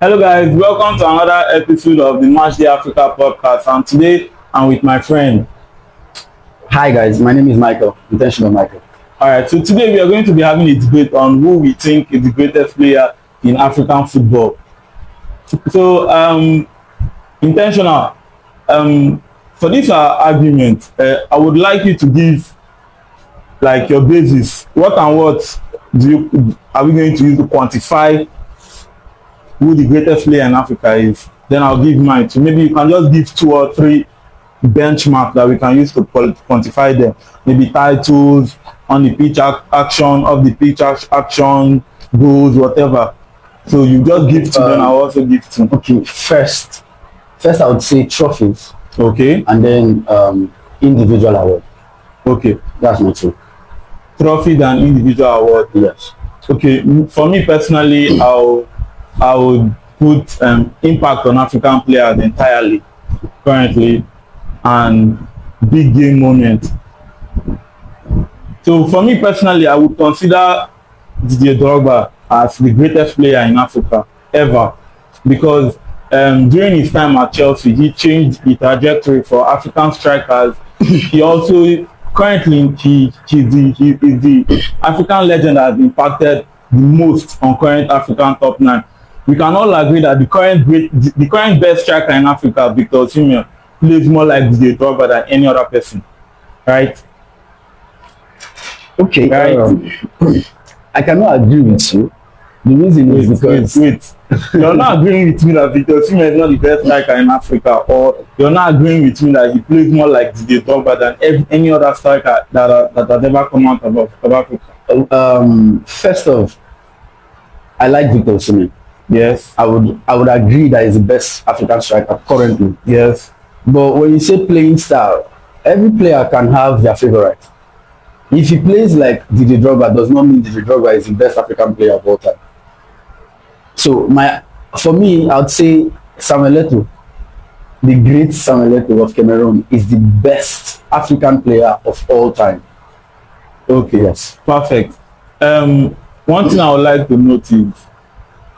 Hello guys, welcome to another episode of the Match Day Africa podcast. And today I'm with my friend. Hi guys, my name is Michael, Intentional Michael. Alright, so today we are going to be having a debate on who we think is the greatest player in African football. So, Intentional, for this argument, I would like you to give like your basis. What and what are we going to use to quantify who the greatest player in Africa is? Then I'll give mine. So maybe you can just give 2 or 3 benchmarks that we can use to quantify them. Maybe titles, on the pitch action, off the pitch action, goals, whatever. So you just give to them, I'll also give to. Okay, first I would say trophies. Okay. And then individual award. Okay. That's my two. Trophies and individual award. Yes. Okay. For me personally, I would put impact on African players entirely currently and big game moment. So for me personally, I would consider Didier Drogba as the greatest player in Africa ever, because during his time at Chelsea, he changed the trajectory for African strikers. He also currently he's the African legend that has impacted the most on current African top 9. We can all agree that the current best striker in Africa, Victor Osimhen, plays more like Didier Drogba than any other person, right? Okay, right. I cannot agree with you. The reason is because wait. You're not agreeing with me that Victor Osimhen is not the best striker in Africa, or you're not agreeing with me that he plays more like Didier Drogba than any other striker that has ever come out of Africa. First off, I like Victor Osimhen. Yes. I would agree that he's the best African striker currently. Yes. But when you say playing style, every player can have their favorite. If he plays like Didier Drogba, does not mean Didier Drogba is the best African player of all time. So for me, I would say Samuel Eto'o, the great Samuel Eto'o of Cameroon, is the best African player of all time. Okay. Yes. Perfect. One thing I would like to note is,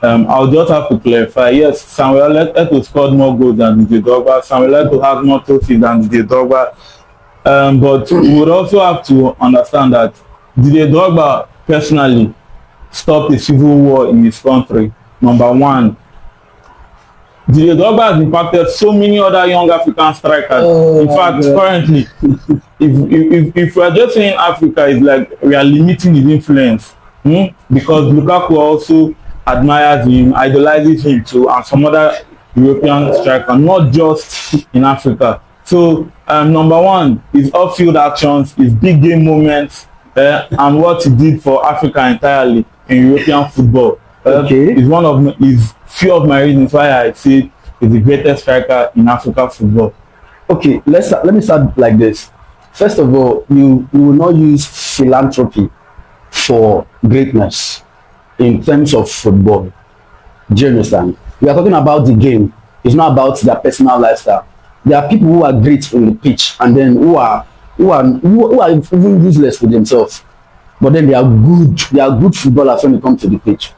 I'll just have to clarify. Yes, Samuel Eto'o scored more goals than Didier Drogba. Samuel Eto'o has more trophies than Didier Drogba. But we would also have to understand that Didier Drogba personally stopped a civil war in his country. Number one, Didier Drogba has impacted so many other young African strikers. In fact, currently, if we are just saying Africa, is like we are limiting his influence, because Lukaku also admires him, idolizes him too, and some other European strikers, not just in Africa. So number one, his off-field actions, his big game moments, and what he did for Africa entirely in European football. Is few of my reasons why I say he's the greatest striker in African football. Okay, let me start like this. First of all, you will not use philanthropy for greatness in terms of football. Do you understand? We are talking about the game. It's not about their personal lifestyle. There are people who are great on the pitch and then who are even useless for themselves, but then they are good footballers when it comes to the pitch.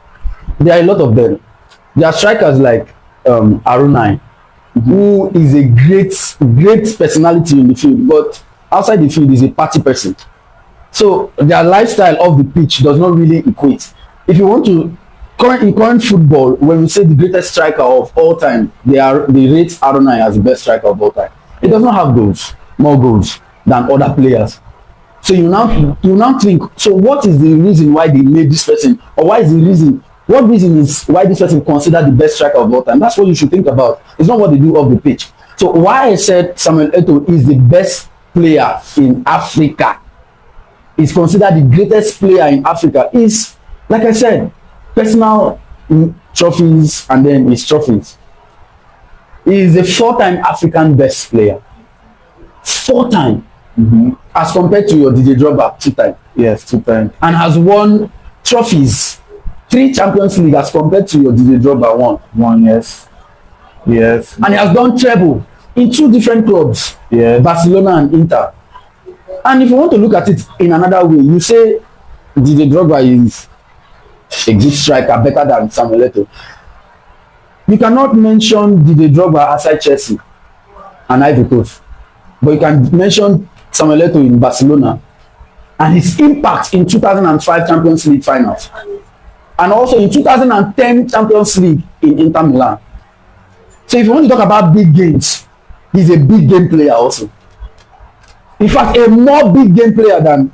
There are a lot of them. There are strikers like Arunai, who is a great personality in the field, but outside the field is a party person. So their lifestyle off the pitch does not really equate. If you want to in current football, when we say the greatest striker of all time, they rate Arunai as the best striker of all time. He does not have more goals than other players. So you now think, so what is the reason why they made this person, or what reason is why this person considered the best striker of all time? That's what you should think about. It's not what they do off the pitch. So why I said Samuel Eto'o is the best player in Africa, is considered the greatest player in Africa, is, like I said, personal trophies and then his trophies. He is a 4-time African best player. 4-time. As compared to your Didier Drogba, 2-time. Yes, 2-time. And has won trophies. 3 Champions League as compared to your Didier Drogba, 1. Yes. Yes. And he has done treble in 2 different clubs. Yes. Barcelona and Inter. And if you want to look at it in another way, you say Didier Drogba is a good striker, better than Samuel Eto'o. You cannot mention Didier Drogba outside Chelsea and Ivory Coast, but you can mention Samuel Eto'o in Barcelona and his impact in 2005 Champions League finals, and also in 2010 Champions League in Inter Milan. So if you want to talk about big games, he's a big game player also. In fact, a more big game player than,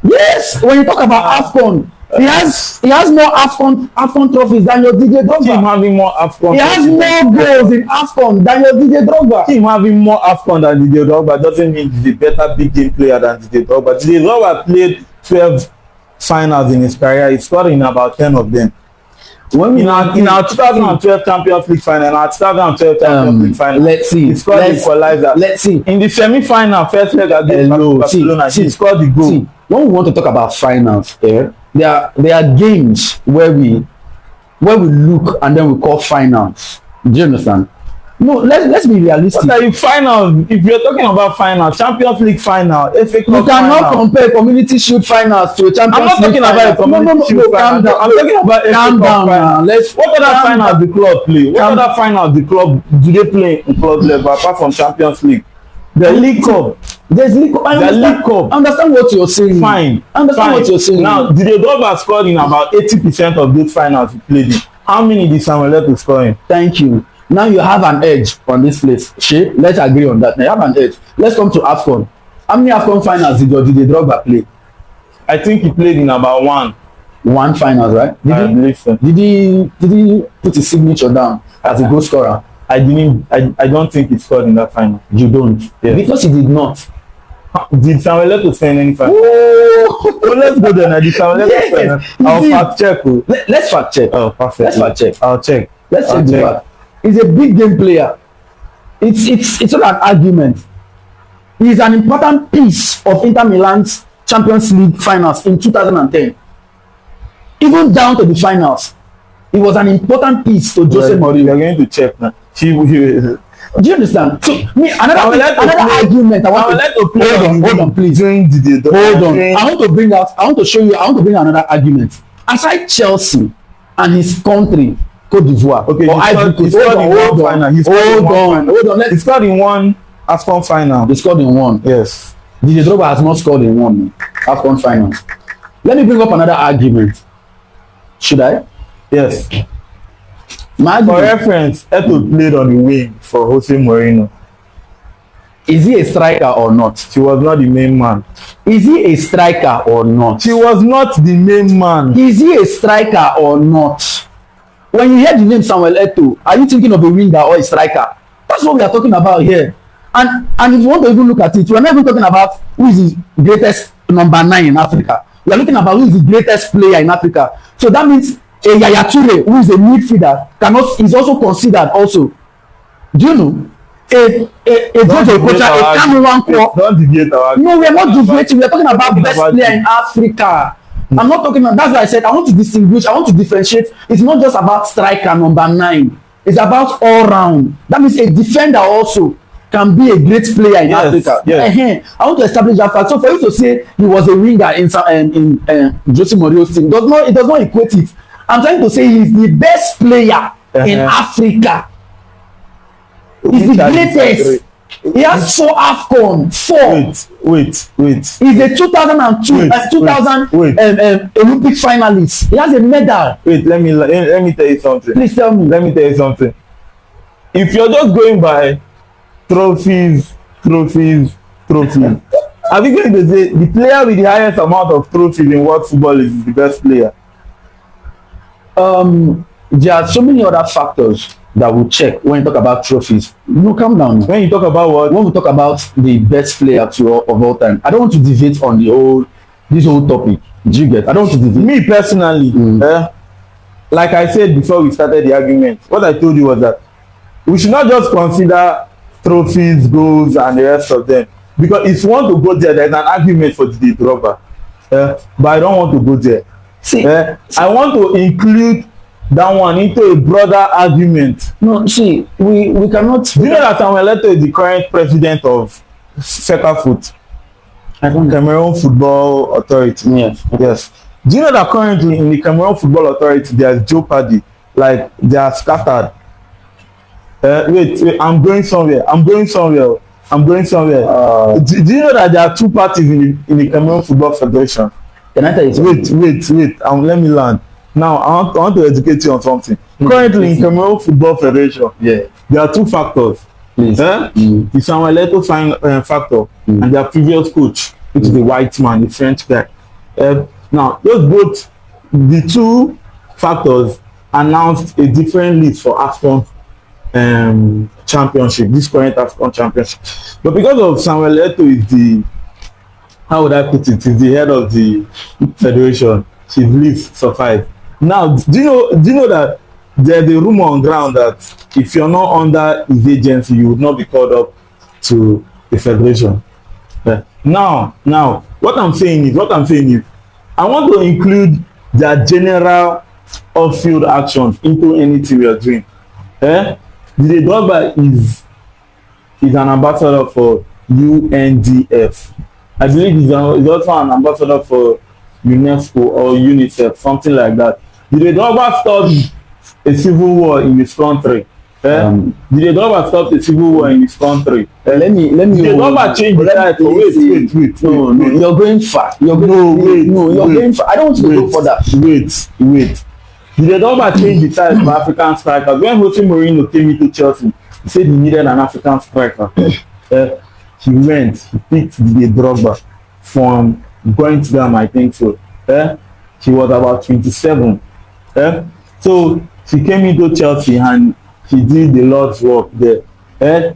yes, when you talk about AFCON, he has more AFCON trophies than your Didier Drogba. Him having more AFCON. He has more goals in AFCON than your Didier Drogba. Him having more AFCON than Didier Drogba doesn't mean he's a better big game player than Didier Drogba. Didier Drogba played 12 finals in his career. He scored in about 10 of them. In our 2012 Champions League final, let's see. He scored the equalizer. Let's see. In the semi-final, first leg against Barcelona, he scored the goal. See, when we want to talk about finals, there are games where we look and then we call finals. Do you understand? No, let's be realistic. What are you finals? If you're talking about finals, Champions League final, FA Cup you cannot final. compare Community Shield finals to a Champions League final. I'm not talking about a Community Shield final. Calm I'm talking about FA Cup final. What other finals the club play? What other finals the club do they play in club level apart from Champions League? The League Cup. There's League Cup. The League Cup. I understand what you're saying. Fine. Understand what you're saying. Now, Didier Drogba scored in about 80% of those finals he played in. How many did Samuel Eto'o score in? Thank you. Now you have an edge on this place. Shay, let's agree on that. Now you have an edge. Let's come to AFCON. How many AFCON finals did Didier Drogba play? I think he played in about one finals, right? Did he put his signature down as a goal scorer? I don't think he scored in that final. You don't? Yeah. Because he did not. Did Samuel Eto'o score in any final? Oh, well, let's go there now. Did Samuel Eto'o score? I'll fact check. Let's fact check. Oh, perfect. Let's fact check. I'll check. Let's check the fact. He's a big game player. It's not an argument. He's an important piece of Inter Milan's Champions League finals in 2010. Even down to the finals, he was an important piece to Jose Mourinho. We're going to check now. Do you understand? So, another argument. Hold on, please. Hold on. I want to show you. I want to bring another argument. Aside Chelsea and his country, Cote d'Ivoire. Okay, he scored in one final. Hold on. He scored in one AFCON final. He scored in one. Yes. Didier Drogba has not scored in one AFCON final. Let me bring up another argument. Should I? Yes. For reference, Eto'o played on the wing for Jose Mourinho. Is he a striker or not? He was not the main man. Is he a striker or not? He was not the main man. Is he a striker or not? When you hear the name Samuel Eto'o, are you thinking of a winger or a striker? That's what we are talking about here. And if you want to even look at it, we are not even talking about who is the greatest number 9 in Africa. We are looking about who is the greatest player in Africa. So that means a Yaya Toure, who is a midfielder, is also considered also. Do you know? A Jojo Kocha, a Cameroon Corps. Don't deviate our. No, we are not deviating. We are talking about best player in Africa. I'm not talking about, that's why I said I want to distinguish, I want to differentiate. It's not just about striker number 9. It's about all round. That means a defender also can be a great player in Africa. Yes. I want to establish that fact. So for you to say he was a winger in Jose Mourinho's team, it does not equate it. I'm trying to say he's the best player in Africa. He's the greatest. He has 4 AFCON. 4. Wait. He's a 2002 Olympic finalist. He has a medal. Wait, let me tell you something. Please tell me. Let me tell you something. If you're just going by trophies, are you going to say the player with the highest amount of trophies in world football is the best player? There are so many other factors that we check when you talk about trophies. No, calm down. When you talk about what? When we talk about the best player of all time, I don't want to deviate on this whole topic. Do you get? I don't want to deviate. Me personally, like I said before we started the argument, what I told you was that we should not just consider trophies, goals, and the rest of them, because if you want to go there, there's an argument for Didier Drogba. But I don't want to go there. See, I want to include that one into a broader argument. No, see, we cannot. Do you know that Samuel Eto'o is the current president of Fecafoot, Cameroon Football Authority? Yes. Do you know that currently in the Cameroon Football Authority there's jeopardy, like they are scattered? Wait, I'm going somewhere. Do you know that there are two parties in the Cameroon Football Federation? Can I tell you something? Wait. Let me land. Now, I want to educate you on something. Currently, in Cameroon Football Federation, there are two factors. The Samuel Eto'o factor and their previous coach, which is the white man, the French guy. Now, the two factors announced a different list for AFCON championship, this current AFCON championship. But because of Samuel Eto'o is the, how would I put it, is the head of the federation, his list suffice. Now, do you know that there's a rumor on ground that if you're not under his agency, you would not be called up to the federation. Now, what I'm saying is, I want to include their general off-field actions into anything we are doing. Didier Drogba is an ambassador for UNDF. I believe he's also an ambassador for UNESCO or UNICEF, something like that. Didier Drogba stopped a civil war in his country. Didier Drogba stopped a civil war in his country. Let me. Didier Drogba changed the title. Wait. No, you're going far. You're going far. I don't want to go for that. Wait. Didier Drogba changed the title for African strikers. When Jose Mourinho came into Chelsea, he said he needed an African striker. He picked Didier Drogba from Guingamp, I think so. He was about 27. So he came into Chelsea and he did the Lord's work there.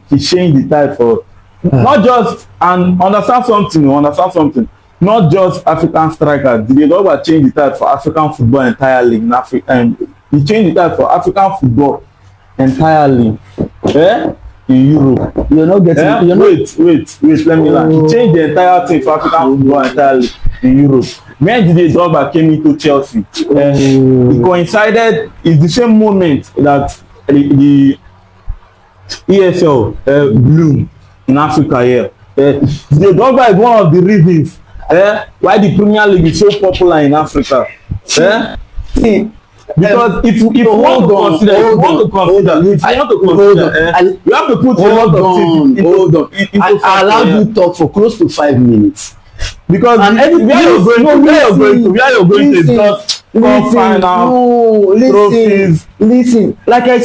He changed the title for not just, and understand something, not just African striker. Didier Drogba changed the title for African football entirely in Africa, and he changed the title for African football entirely. In Europe. You're not getting. Wait. Let me land. He changed the entire thing for African football entirely in Europe. When Didier Drogba came into Chelsea, it coincided. It's the same moment that the ESL bloomed in Africa here. Didier Drogba is one of the reasons why the Premier League is so popular in Africa. See, because if you want to consider, you have to put a lot of things into I allowed you to talk for close to 5 minutes. Because where you're going to is just trophies. Listen, like I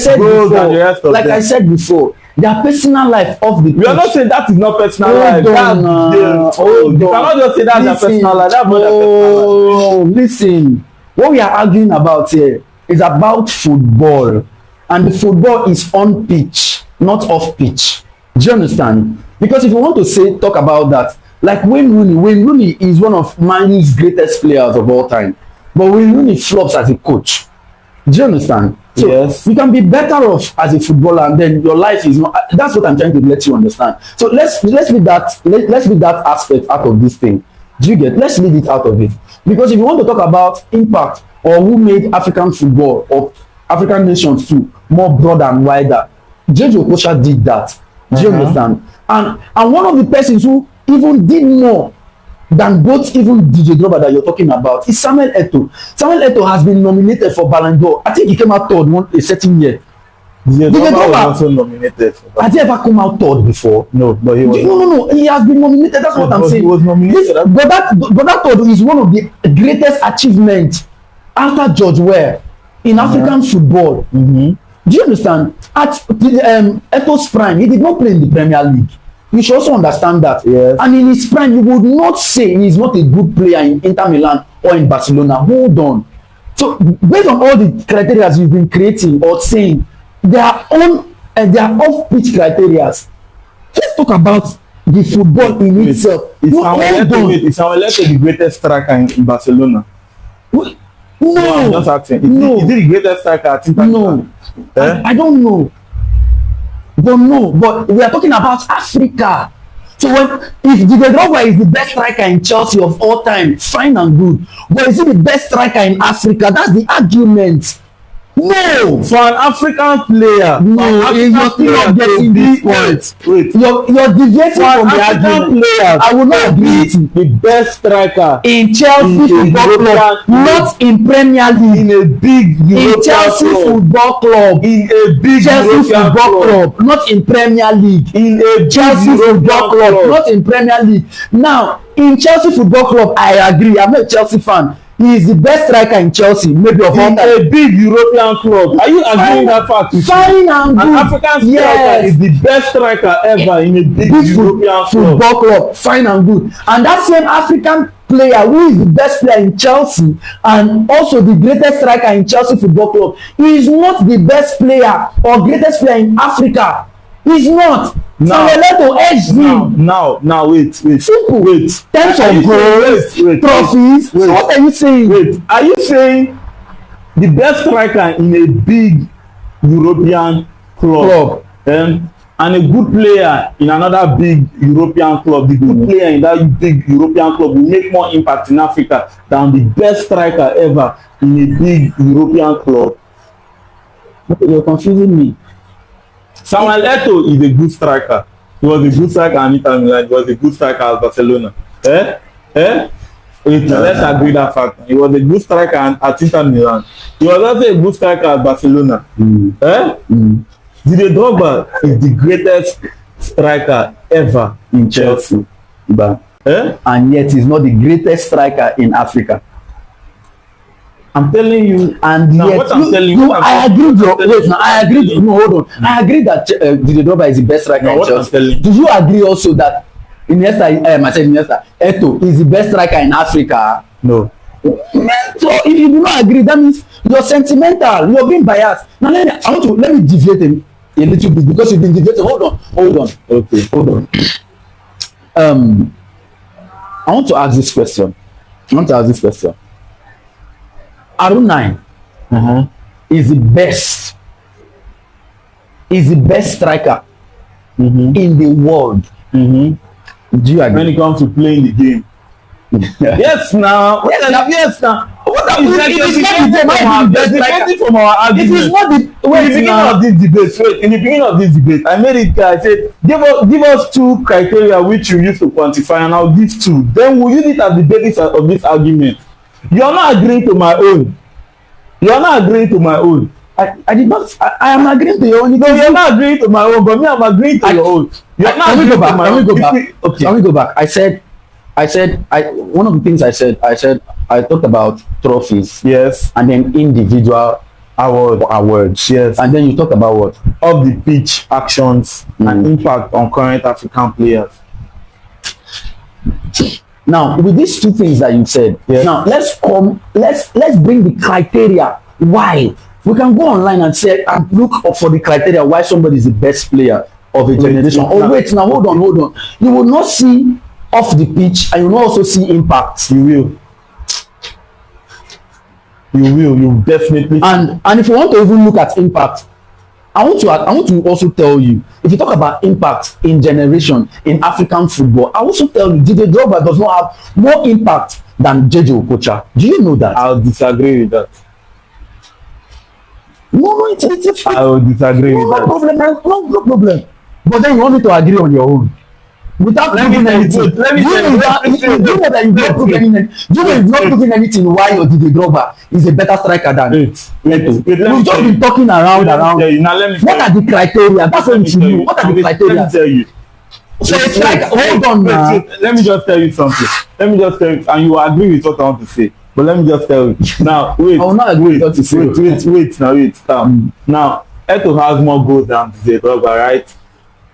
said before, their personal life off the pitch. We are not saying that is not personal life. You cannot just say that's their personal life. That's not their personal life. Listen, what we are arguing about here is about football, and the football is on pitch, not off pitch. Do you understand? Because if you want to talk about that, like Wayne Rooney is one of Man U's greatest players of all time, but Wayne Rooney flops as a coach. Do you understand? So yes, you can be better off as a footballer, and then your life is not. That's what I'm trying to let you understand. So let's leave that aspect out of this thing. Do you get? Let's leave it out of it. Because if you want to talk about impact or who made African football or African nations too more broad and wider, George Okocha did that. Do you understand? And one of the persons who even did more than both even Didier Drogba that you're talking about is Samuel Eto'o. Samuel Eto'o has been nominated for Ballon d'Or. I think he came out third a certain year. Didier Drogba was also nominated. Has he ever come out third before? No, but he was. No. He has been nominated. That's what I'm saying. He was nominated. But that third is one of the greatest achievements after George Weah in African football. Do you understand? At Eto'o's prime, he did not play in the Premier League. You should also understand that. Yes. And in his prime, you would not say he is not a good player in Inter Milan or in Barcelona. Hold on. So based on all the criteria you've been creating or saying, they are on and they are off-pitch criteria. Let's talk about the football in itself. Is Samuel Eto'o the greatest striker in Barcelona? No, I'm just asking. Is he the greatest striker at Inter Milan? No, I don't know. But we are talking about Africa. So if Didier Drogba is the best striker in Chelsea of all time, fine and good. But is he the best striker in Africa? That's the argument. No. For an African player, No, you're still not getting this point. Wait. You're deviating For from an the African argument. player, I will not agree with you. the best striker In Chelsea in a Football Club, European not in Premier League. in a big In European Chelsea club, Football Club. in a big Chelsea European Football club, Club, not in Premier League. in a Chelsea big Football European Club, not in Premier League. Now, in Chelsea Football Club, I agree. I'm not a Chelsea fan. He is the best striker in Chelsea, maybe of all in time. a big European club. Are you agreeing that fact with me? Fine and good. An African striker Yes. is the best striker ever in a big European club. Football club, fine and good. And that same African player who is the best player in Chelsea and also the greatest striker in Chelsea Football Club, he is not the best player or greatest player in Africa. He's not. Samuel Eto'o edged him. Now, wait. Simple. Wait. Terms Are of you goals, saying- trophies. wait. So what are you saying? Wait. Are you saying the best striker in a big European club. And a good player in another big European club, the good player in that big European club will make more impact in Africa than the best striker ever in a big European club? You're confusing me. Samuel Eto'o is a good striker. He was a good striker at Inter Milan. He was a good striker at Barcelona. Let's agree that fact. He was a good striker at Inter Milan. He was also a good striker at Barcelona. Didier Drogba is the greatest striker ever in Chelsea. And yet he's not the greatest striker in Africa. I'm telling you, and now, yet what I'm telling you, I agree. I agree. No, hold on. I agree that Didier Drogba is the best striker in Chelsea. Do you agree also that Eto'o is the best striker in Africa? No. So if you do not agree, that means you're sentimental. You're being biased. Now let me deviate a little bit because you've been deviating. Hold on. Okay. Hold on. I want to ask this question. Arunai is the best striker in the world. Do you agree? When it comes to playing the game. Yes, now. Yes, now. What are you saying? It is from our argument. It is not the in the beginning of this debate, I made it clear. I said, give us two criteria which you use to quantify, and I'll give two. Then we'll use it as the basis of this argument. You're not agreeing to my own. I did not. I am agreeing to your own. No, you're not agreeing to my own, but me, I'm agreeing to your own. You're not agreeing to my own. Can we go back? I said one of the things I talked about trophies. Yes. And then individual awards. Yes. And then you talk about what? Of the pitch actions and impact on current African players. Now, with these two things that you said, now let's bring the criteria. Why? We can go online and say and look for the criteria why somebody is the best player of a generation. Wait, now hold on. You will not see off the pitch, and you will also see impact. You will definitely. And if you want to even look at impact, I want to also tell you, if you talk about impact in generation in African football, I also tell you Didier Drogba does not have more impact than JJ Okocha. Do you know that? I'll disagree with that. No, it's I will disagree with that. No problem. But then you want me to agree on your own. Without proving anything. You know that you've not proven anything why your Didier Drogba is a better striker than Eto'o. You've just been talking around. What are the criteria? That's what you should know. What are the criteria? Let me tell you. So it's like, hold on now. Let me just tell you something. And you will agree with what I want to say. But let me just tell you. Now, wait. I will not agree with what you say. Wait. Now, Eto'o has more goals than Didier Drogba, right?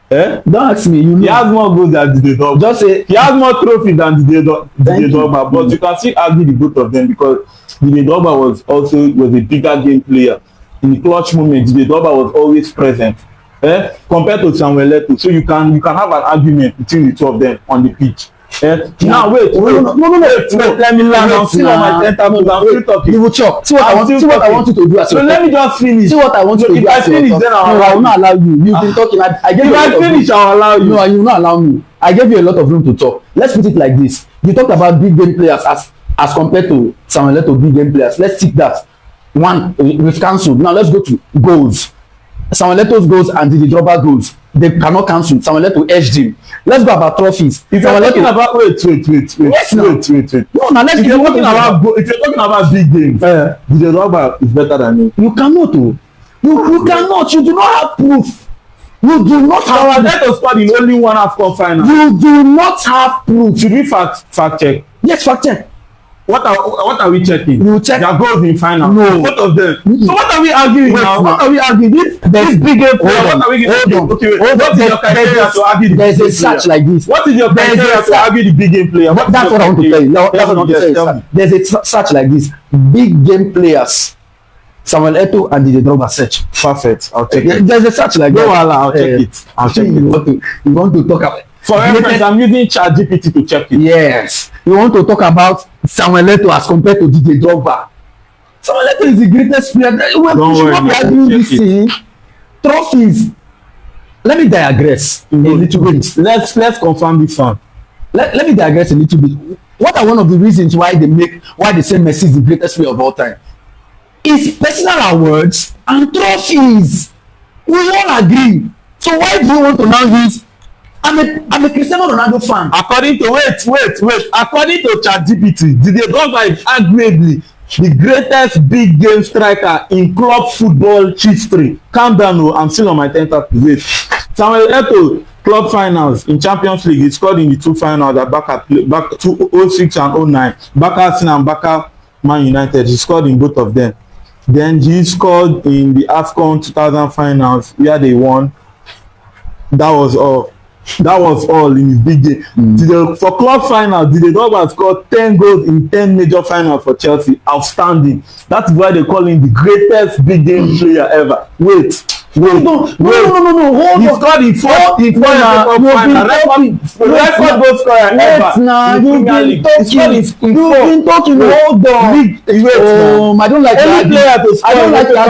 Don't ask me. He has more goals than Didier Drogba. Just say he has more trophies than Didier Drogba. But you can still argue the both of them because Didier Drogba was a bigger game player. In the clutch moment, Didier Drogba was always present. Compared to Samuel Eto'o. So you can have an argument between the two of them on the pitch. Now wait. No. Let me land on my tentacles. I'm still talking. You will chop. See what I want you to do as so let me just finish. See what I want you to do as your talk. Then I will not allow you. You've been talking. I gave you a lot of room. I'll allow you. No, you will not allow me. I gave you a lot of room to talk. Let's put it like this. You talked about big game players as compared to Samuel Eto'o big game players. Let's take that. one we've cancelled. Now let's go to goals. Samuel Eto'o's goals and Didier Drogba goals, they cannot cancel. Samuel Eto'o edged him. Let's go about trophies. If you're talking about wait. Yes, wait. No, now let's. If you're talking about big games, Didier Drogba is better than him. You cannot. You cannot. You do not have proof. You do not have. Samuel Eto'o scored in only one AFCON final. You do not have proof. Should we fact check? Yes, fact check. What are we checking? You check their goals in final. No. Both of them. So what are we arguing now? What are we arguing? This big game player. What are we going to do? What is your criteria to argue the big game player? There's a search like this. What is your criteria to argue the big game player? That's what I want to tell you. No, that's what I want to tell you. There's a search like this. Big game players. Samuel Eto'o and Didier Drogba search. Perfect. I'll check it. There's a search like that. No, I'll check it. I'll check it. You want to talk about. For reference, I'm using ChatGPT to check it. Yes. You want to talk about Samuel Eto'o as compared to Didier Drogba. Samuel Eto'o is the greatest player. Don't should worry, not be arguing this thing. Trophies. Let me digress a little bit. Let's confirm this one. Let me digress a little bit. What are one of the reasons why they say Messi is the greatest player of all time? Is personal awards and trophies. We all agree. So why do you want to now use? I'm a Cristiano Ronaldo fan. According to According to ChatGPT, Didier Drogba is arguably the greatest big game striker in club football history. Calm down, no, I'm still on my 10th episode. Samuel Eto'o club finals in Champions League. He scored in the two finals at back 2006 and 09. Back Arsenal and back Man United. He scored in both of them. Then he scored in the AFCON 2000 finals where they won. That was all in his big game. For club final, Didier Drogba scored 10 goals in 10 major finals for Chelsea. Outstanding. That's why they call him the greatest big game player ever. Wait. No. Hold he on. scored in four final. Record goal scorer ever. You've been talking. Hold on. I don't like that. I don't like that.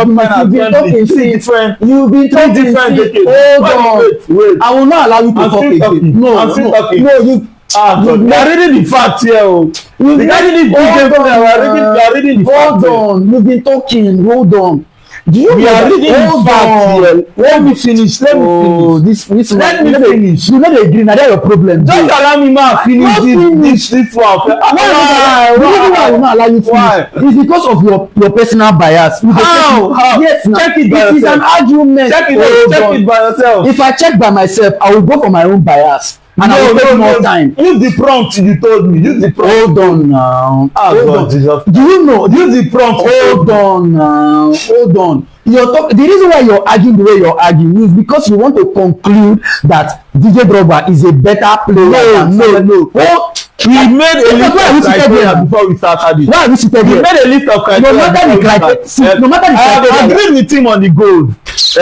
You've been talking. Hold on. I will not allow you to talk again. No. You are reading the facts here. Regarding this reading the facts. Hold on. You've been talking. Hold on. We are reading the facts here. Let me finish. Let me finish. You know the agree. Now that's your problem. Just allow me now finish this one. Why will not allow you to finish? It's because of your personal bias. How? Yes, check it by yourself. It is an argument. Check it by yourself. If I check by myself, I will go for my own bias. And I will take more time. Use the prompt you told me. Use the prompt. Hold on now. Hold on. Jesus. Do you know? Use the prompt. Hold on now. Hold on. The reason why you're arguing the way you're arguing is because you want to conclude that Didier Drogba is a better player. No. Well, we made a list of criteria before we started this. Why are we sitting here? We made a list of criteria. No matter the criteria. I have agreed with him on the goals. I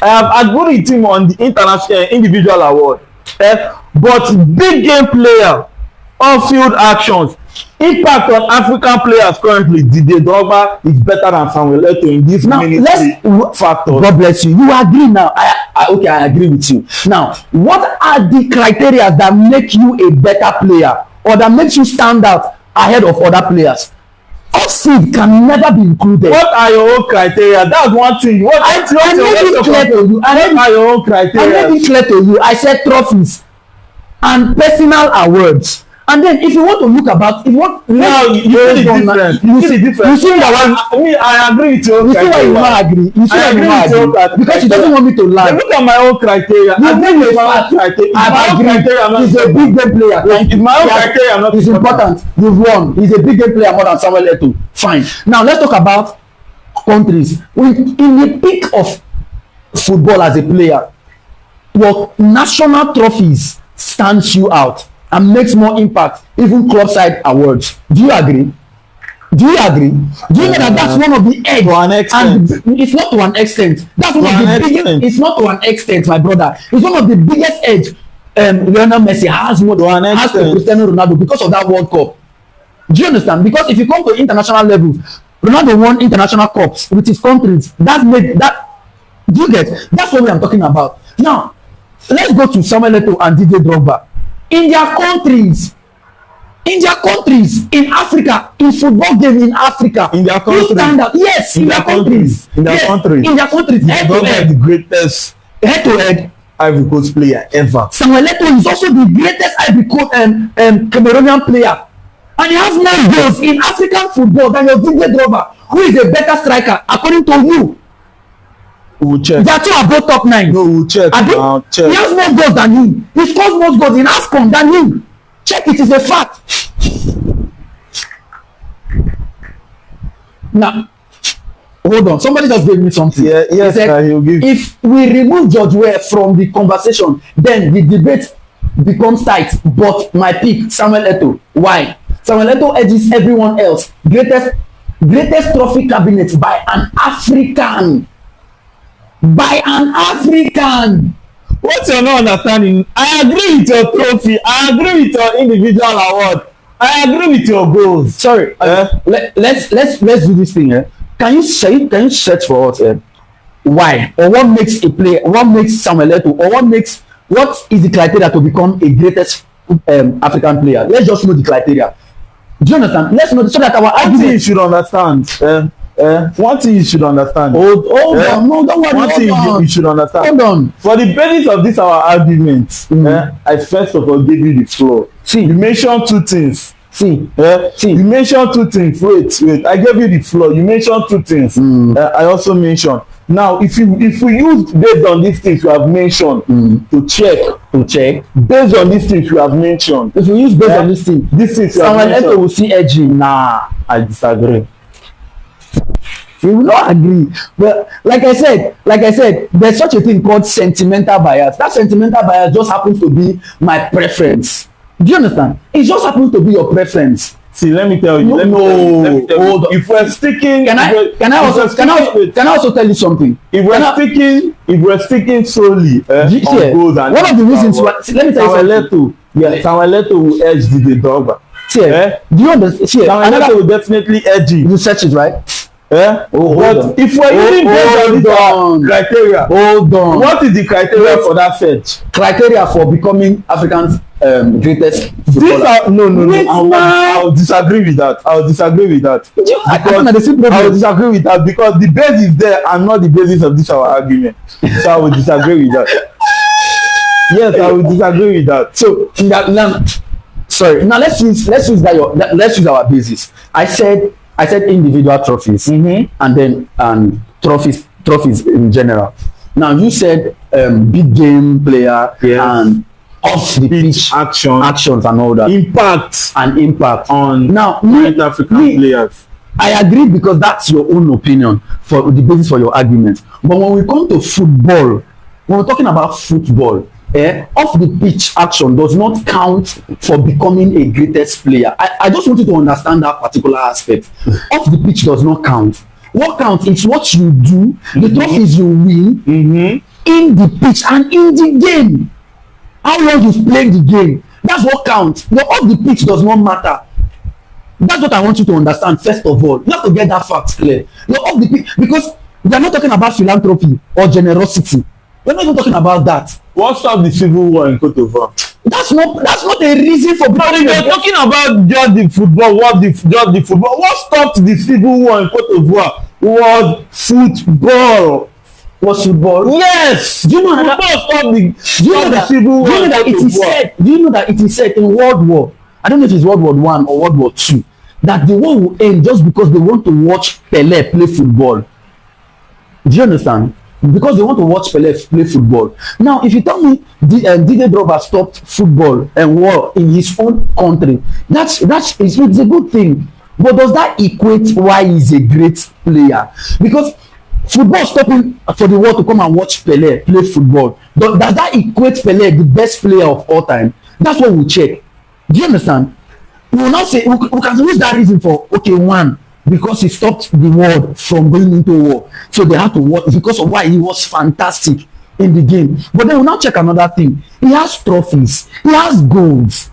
have agreed with him on the international individual award. But big game player, on-field actions, impact on African players currently, Didier Drogba is better than Samuel Eto'o in this factor. God bless you. You agree now. I agree with you. Now, what are the criteria that make you a better player or that makes you stand out ahead of other players? Off-field can never be included. What are your own criteria? That's one thing. I made it clear to you. What are your own criteria? I made it clear to you. I said trophies and personal awards. And then if you want to look about, if you want now you see the difference. You see the difference. You see that one. I agree with you. You see why you not agree. You see why you not agree because you doesn't want me to lie. Look at my own criteria. You agree with my own criteria. I agree. He's a big game player. It's my own criteria. Not it's important. You've won. He's a big game player more than Samuel Eto'o. Fine. Now let's talk about countries. In the peak of football as a player, your national trophies stands you out and makes more impact, even club side awards. Do you agree? Do you know that that's one of the edge? To an extent. And it's not to an extent. That's one of the biggest. It's not to an extent, my brother. It's one of the biggest edge. Lionel Messi has more to Cristiano Ronaldo because of that World Cup. Do you understand? Because if you come to international level, Ronaldo won international cups with his countries. That's made that. Do you get? That's what I'm talking about. Now, let's go to Samuel Eto'o and Didier Drogba. In their countries, in their countries, in Africa, in football game in Africa, in their countries, stand out. Yes, in their countries, in their countries, in their countries. Drogba, the greatest head-to-head Ivory Coast player ever. Samuel Eto'o is also the greatest Ivory Coast Cameroonian player, and he has more goals in African football than your Didier Drogba, who is a better striker according to you. We'll check. They are two above top 9. No, we'll check. Check. He has more goals than you. He scores more goals in AFCON than you. Check, it is a fact. Now, hold on. Somebody just gave me something. Yeah, yes, said, he'll give. If we remove George Weah from the conversation, then the debate becomes tight. But my pick, Samuel Eto'o. Why? Samuel Eto'o edges everyone else. Greatest trophy cabinet by an African. By an African. What you're not understanding, I agree with your trophy, I agree with your individual award, I agree with your goals. Sorry, let's do this thing. Can you search for us why or what makes a player, what makes Samuel Eto'o, or what is the criteria to become a greatest African player? Let's just know the criteria. Do you understand? Let's know so that our argument you should understand. One thing you should understand. Hold on, no, don't worry. One thing you should understand. Hold on. For the basis of this our argument, I first of all gave you the floor. See, you mentioned two things. See, you mentioned two things. Wait. I gave you the floor. You mentioned two things. I also mentioned. Now, if we use based on these things you have mentioned to check based on these things you have mentioned. If we use based on these things Samuel Eto'o will see edging. Nah, I disagree. We will not agree. But like I said, there's such a thing called sentimental bias. That sentimental bias just happens to be my preference. Do you understand? It just happens to be your preference. See, let me tell you. Let me tell you. If we're sticking, can I also tell you something? If we're sticking solely on goals and one of the reasons why, let me tell you something. Samuel Eto'o will edge Didier Drogba. Do you understand? Samuel Eto'o will definitely edge him. You search it, right? But if we're using based on this criteria, what is the criteria for that search? Criteria for becoming African's greatest footballer. I'll disagree with that. I will disagree with that because the base is there and not the basis of this our argument. So I will disagree with that. Yes, I will disagree with that. So now let's use our basis. I said individual trophies and trophies in general. Now you said big game player and off the pitch actions and all that. Impact on now African players. I agree because that's your own opinion for the basis for your argument. But when we come to football, when we're talking about football, off the pitch action does not count for becoming a greatest player. I just want you to understand that particular aspect. Off the pitch does not count. What counts is what you do, the trophies you win in the pitch and in the game. How long you play the game. That's what counts. Your off the pitch does not matter. That's what I want you to understand first of all. You have to get that fact clear. Your off the pitch, because we are not talking about philanthropy or generosity. We're not even talking about that. What stopped the civil war in Cote d'Ivoire? That's not a reason for. No, you're talking about just the football. What stopped the civil war in Cote d'Ivoire was football. Yes. Do you know that civil war? Do you know that it is said in World War? I don't know if it's World War I or World War II that the war will end just because they want to watch Pelé play football. Do you understand? Because they want to watch Pelé play football. Now, if you tell me Didier Drogba stopped football and war in his own country, it's a good thing. But does that equate why he's a great player? Because football stopping for the world to come and watch Pelé play football, does that equate Pelé the best player of all time? That's what we'll check. Do you understand? We will not say we can use that reason for one. Because he stopped the world from going into war. So they had to watch because of why he was fantastic in the game. But then we'll now check another thing. He has trophies. He has goals.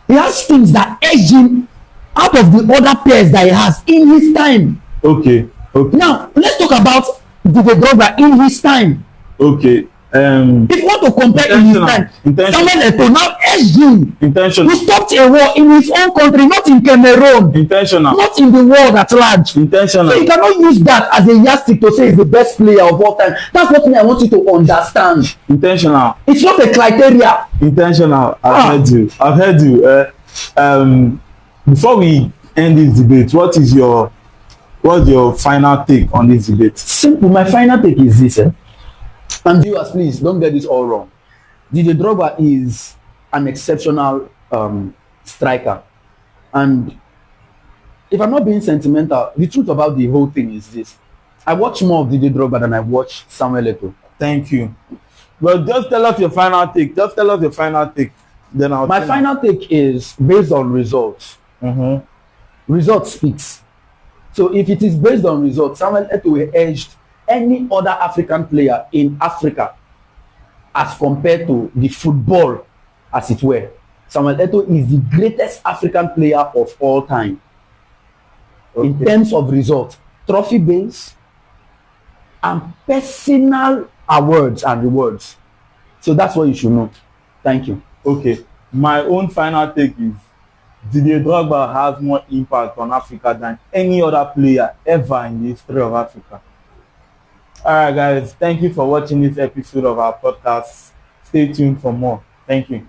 He has things that edge him out of the other players that he has in his time. Okay. Now, let's talk about Didier Drogba in his time. Okay. If you want to compare in his time, Samuel Eto'o now edged him. Intentional. He stopped a war in his own country, not in Cameroon. Intentional. Not in the world at large. Intentional. So you cannot use that as a yardstick to say he's the best player of all time. That's what I want you to understand. Intentional. It's not a criteria. Intentional. I've heard you. I've heard you. Before we end this debate, what's your final take on this debate? Simple. My final take is this. And viewers, please don't get this all wrong. Didier Drogba is an exceptional striker. And if I'm not being sentimental, the truth about the whole thing is this. I watch more of Didier Drogba than I watch Samuel Eto'o. Thank you. Well, just tell us your final take. Just tell us your final take. Then I'll My final take is based on results. Results speaks. So if it is based on results, Samuel Eto'o edged any other African player in Africa as compared to the football, as it were. Samuel Eto'o is the greatest African player of all time. Okay. In terms of results, trophy base, and personal awards and rewards. So that's what you should know. Thank you. Okay. My own final take is Didier Drogba has more impact on Africa than any other player ever in the history of Africa. Alright guys, thank you for watching this episode of our podcast. Stay tuned for more. Thank you.